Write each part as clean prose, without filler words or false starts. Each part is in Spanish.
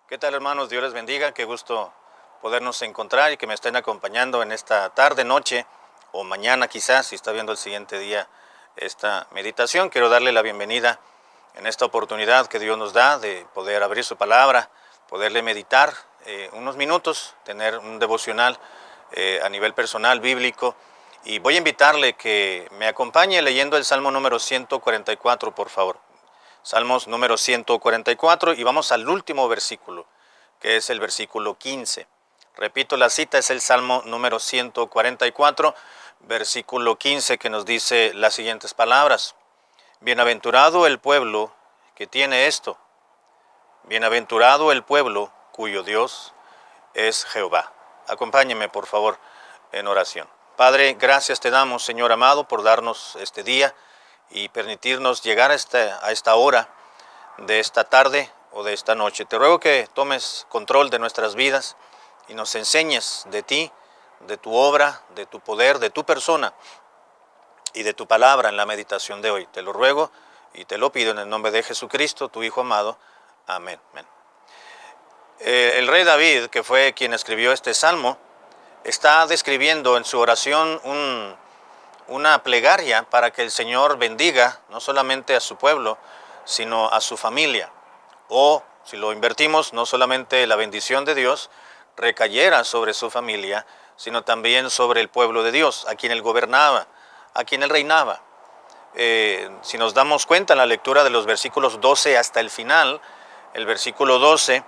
¿Qué tal, hermanos? Dios les bendiga. Qué gusto podernos encontrar y que me estén acompañando en esta tarde, noche o mañana quizás, si está viendo el siguiente día esta meditación. Quiero darle la bienvenida en esta oportunidad que Dios nos da de poder abrir su palabra, poderle meditar unos minutos, tener un devocional a nivel personal, bíblico. Y voy a invitarle que me acompañe leyendo el Salmo número 144, por favor. Salmos número 144 y vamos al último versículo, que es el versículo 15. Repito, la cita es el Salmo número 144, versículo 15, que nos dice las siguientes palabras. Bienaventurado el pueblo que tiene esto, bienaventurado el pueblo cuyo Dios es Jehová. Acompáñeme, por favor, en oración. Padre, gracias te damos, Señor amado, por darnos este día y permitirnos llegar a esta hora de esta tarde o de esta noche. Te ruego que tomes control de nuestras vidas y nos enseñes de ti, de tu obra, de tu poder, de tu persona y de tu palabra en la meditación de hoy. Te lo ruego y te lo pido en el nombre de Jesucristo, tu Hijo amado. Amén. Amén. El rey David, que fue quien escribió este salmo, está describiendo en su oración una plegaria para que el Señor bendiga no solamente a su pueblo, sino a su familia. O, si lo invertimos, no solamente la bendición de Dios recayera sobre su familia, sino también sobre el pueblo de Dios, a quien él gobernaba, a quien él reinaba. Si nos damos cuenta en la lectura de los versículos 12 hasta el final, el versículo 12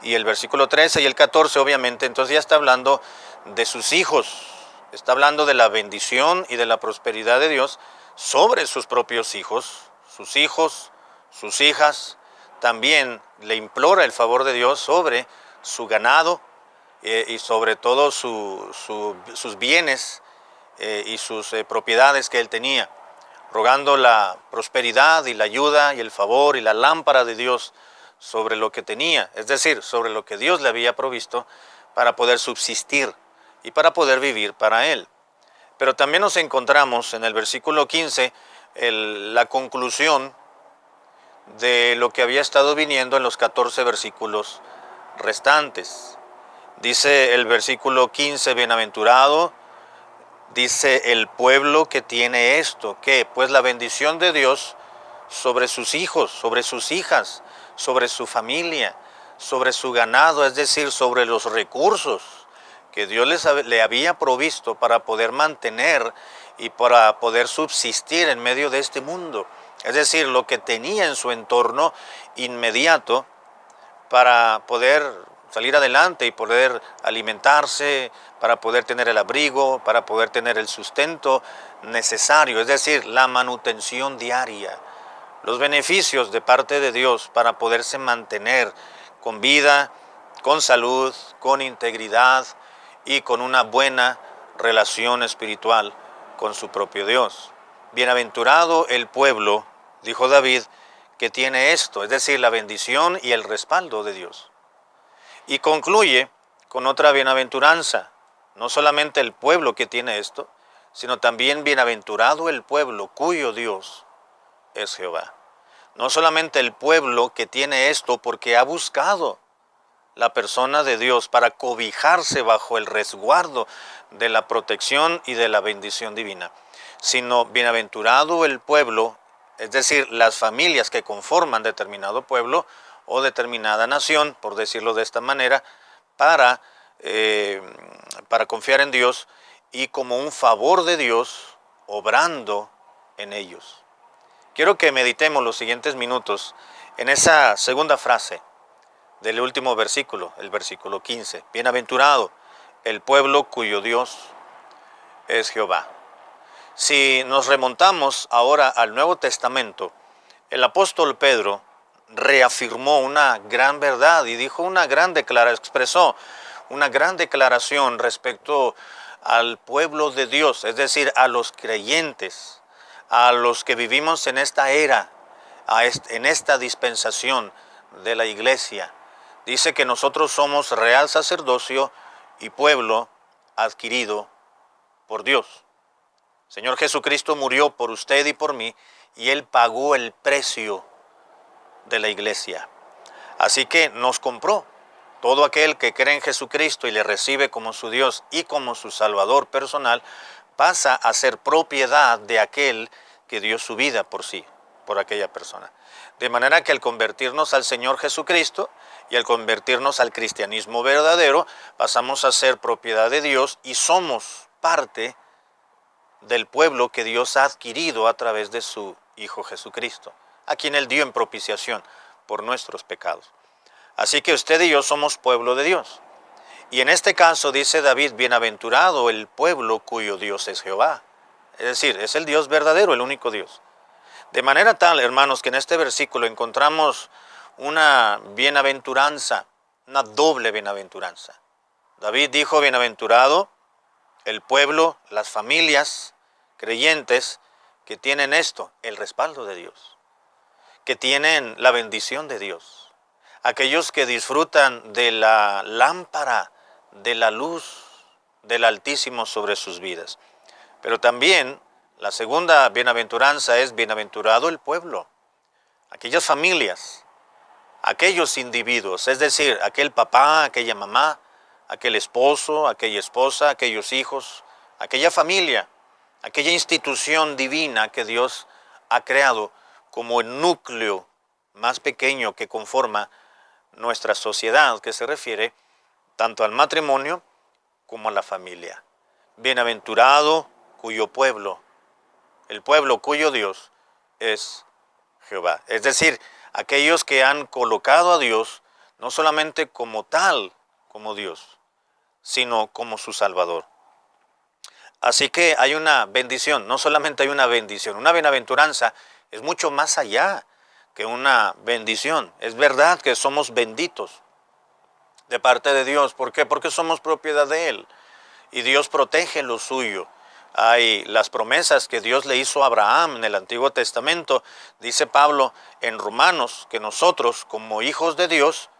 y el versículo 13 y el 14, obviamente, entonces ya está hablando de sus hijos, está hablando de la bendición y de la prosperidad de Dios sobre sus propios hijos, sus hijas. También le implora el favor de Dios sobre su ganado y sobre todo sus bienes y sus propiedades que él tenía, rogando la prosperidad y la ayuda y el favor y la lámpara de Dios sobre lo que tenía, es decir, sobre lo que Dios le había provisto para poder subsistir y para poder vivir para él. Pero también nos encontramos en el versículo 15 la conclusión de lo que había estado viniendo en los 14 versículos restantes. Dice el versículo 15, bienaventurado, dice el pueblo que tiene esto, ¿qué? Pues la bendición de Dios sobre sus hijos, sobre sus hijas, sobre su familia, sobre su ganado, es decir, sobre los recursos que Dios le había provisto para poder mantener y para poder subsistir en medio de este mundo. Es decir, lo que tenía en su entorno inmediato para poder salir adelante y poder alimentarse, para poder tener el abrigo, para poder tener el sustento necesario, es decir, la manutención diaria, los beneficios de parte de Dios para poderse mantener con vida, con salud, con integridad y con una buena relación espiritual con su propio Dios. Bienaventurado el pueblo, dijo David, que tiene esto, es decir, la bendición y el respaldo de Dios. Y concluye con otra bienaventuranza, no solamente el pueblo que tiene esto, sino también bienaventurado el pueblo cuyo Dios es Jehová. No solamente el pueblo que tiene esto porque ha buscado la persona de Dios para cobijarse bajo el resguardo de la protección y de la bendición divina, sino bienaventurado el pueblo, es decir, las familias que conforman determinado pueblo o determinada nación, por decirlo de esta manera, para confiar en Dios y como un favor de Dios obrando en ellos. Quiero que meditemos los siguientes minutos en esa segunda frase del último versículo, el versículo 15. Bienaventurado el pueblo cuyo Dios es Jehová. Si nos remontamos ahora al Nuevo Testamento, el apóstol Pedro reafirmó una gran verdad y dijo expresó una gran declaración respecto al pueblo de Dios, es decir, a los creyentes, a los que vivimos en esta era, en esta dispensación de la iglesia. Dice que nosotros somos real sacerdocio y pueblo adquirido por Dios. Señor Jesucristo murió por usted y por mí y Él pagó el precio de la iglesia. Así que nos compró Todo aquel que cree en Jesucristo y le recibe como su Dios y como su Salvador personal, pasa a ser propiedad de aquel que dio su vida por sí, por aquella persona. De manera que al convertirnos al Señor Jesucristo y al convertirnos al cristianismo verdadero, pasamos a ser propiedad de Dios y somos parte del pueblo que Dios ha adquirido a través de su Hijo Jesucristo, a quien Él dio en propiciación por nuestros pecados. Así que usted y yo somos pueblo de Dios. Y en este caso dice David, bienaventurado el pueblo cuyo Dios es Jehová. Es decir, es el Dios verdadero, el único Dios. De manera tal, hermanos, que en este versículo encontramos una bienaventuranza, una doble bienaventuranza. David dijo, bienaventurado el pueblo, las familias creyentes que tienen esto, el respaldo de Dios, que tienen la bendición de Dios, aquellos que disfrutan de la lámpara, de la luz del Altísimo sobre sus vidas. Pero también la segunda bienaventuranza es bienaventurado el pueblo, aquellas familias, aquellos individuos, es decir, aquel papá, aquella mamá, aquel esposo, aquella esposa, aquellos hijos, aquella familia, aquella institución divina que Dios ha creado como el núcleo más pequeño que conforma nuestra sociedad, que se refiere tanto al matrimonio como a la familia. Bienaventurado cuyo pueblo, el pueblo cuyo Dios es Jehová. Es decir, aquellos que han colocado a Dios no solamente como tal, como Dios, sino como su Salvador. Así que hay una bendición, no solamente hay una bendición, una bienaventuranza es mucho más allá que una bendición. Es verdad que somos benditos de parte de Dios. ¿Por qué? Porque somos propiedad de Él y Dios protege lo suyo. Hay las promesas que Dios le hizo a Abraham en el Antiguo Testamento. Dice Pablo en Romanos que nosotros, como hijos de Dios,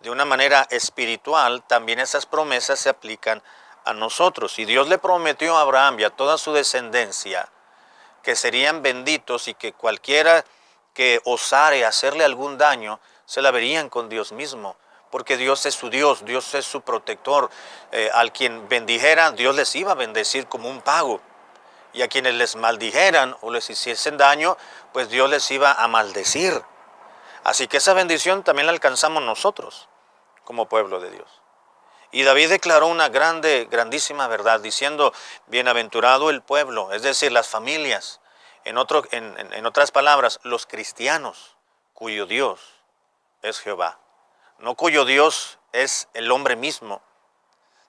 de una manera espiritual, también esas promesas se aplican a nosotros. Y Dios le prometió a Abraham y a toda su descendencia que serían benditos y que cualquiera que osare hacerle algún daño, se la verían con Dios mismo. Porque Dios es su Dios, Dios es su protector. Al quien bendijera, Dios les iba a bendecir como un pago. Y a quienes les maldijeran o les hiciesen daño, pues Dios les iba a maldecir. Así que esa bendición también la alcanzamos nosotros, como pueblo de Dios. Y David declaró una grandísima verdad, diciendo, bienaventurado el pueblo, es decir, las familias. En otras palabras, los cristianos, cuyo Dios es Jehová. No cuyo Dios es el hombre mismo,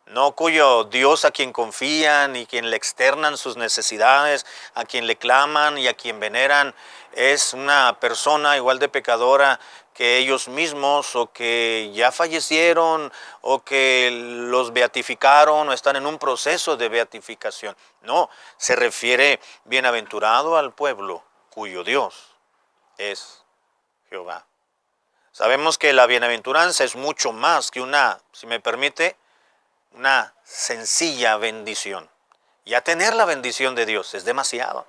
no cuyo Dios a quien confían y quien le externan sus necesidades, a quien le claman y a quien veneran, es una persona igual de pecadora que ellos mismos, o que ya fallecieron, o que los beatificaron o están en un proceso de beatificación. No, se refiere bienaventurado al pueblo cuyo Dios es Jehová. Sabemos que la bienaventuranza es mucho más que una, si me permite, una sencilla bendición. Ya tener la bendición de Dios es demasiado,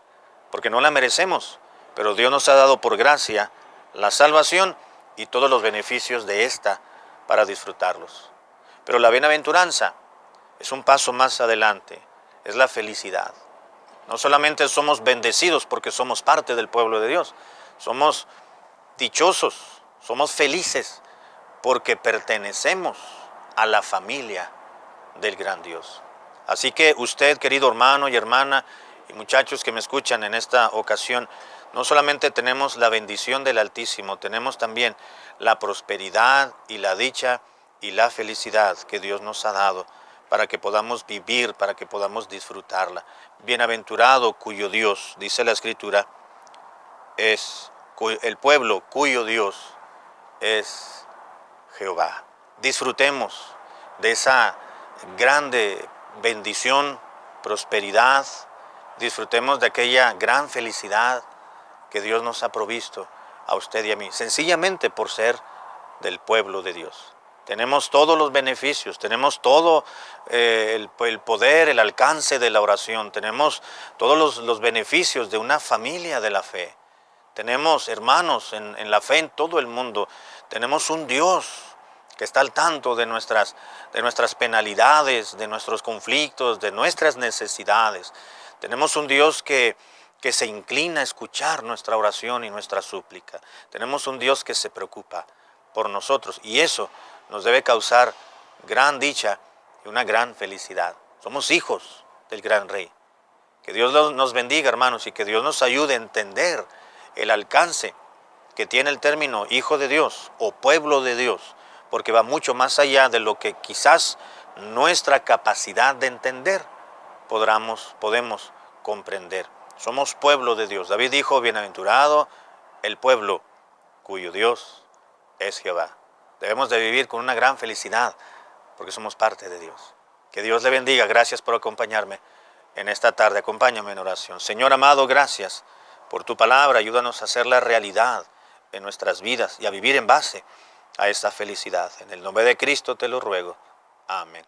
porque no la merecemos, pero Dios nos ha dado por gracia la salvación y todos los beneficios de esta para disfrutarlos. Pero la bienaventuranza es un paso más adelante, es la felicidad. No solamente somos bendecidos porque somos parte del pueblo de Dios, somos dichosos, somos felices porque pertenecemos a la familia del gran Dios. Así que usted, querido hermano y hermana, y muchachos que me escuchan en esta ocasión, no solamente tenemos la bendición del Altísimo, tenemos también la prosperidad y la dicha y la felicidad que Dios nos ha dado para que podamos vivir, para que podamos disfrutarla. Bienaventurado cuyo Dios, dice la Escritura, es el pueblo cuyo Dios es Jehová. Disfrutemos de esa grande bendición, prosperidad, disfrutemos de aquella gran felicidad que Dios nos ha provisto a usted y a mí, sencillamente por ser del pueblo de Dios. Tenemos todos los beneficios, tenemos todo el poder, el alcance de la oración, tenemos todos los beneficios de una familia de la fe. Tenemos hermanos en la fe en todo el mundo, tenemos un Dios que está al tanto de nuestras penalidades, de nuestros conflictos, de nuestras necesidades. Tenemos un Dios que se inclina a escuchar nuestra oración y nuestra súplica. Tenemos un Dios que se preocupa por nosotros y eso nos debe causar gran dicha y una gran felicidad. Somos hijos del gran Rey. Que Dios nos bendiga, hermanos, y que Dios nos ayude a entender el alcance que tiene el término hijo de Dios o pueblo de Dios, porque va mucho más allá de lo que quizás nuestra capacidad de entender podemos comprender. Somos pueblo de Dios. David dijo, bienaventurado el pueblo cuyo Dios es Jehová. Debemos de vivir con una gran felicidad porque somos parte de Dios. Que Dios le bendiga. Gracias por acompañarme en esta tarde. Acompáñame en oración. Señor amado, gracias por tu palabra. Ayúdanos a hacerla realidad en nuestras vidas y a vivir en base a esta felicidad. En el nombre de Cristo te lo ruego. Amén.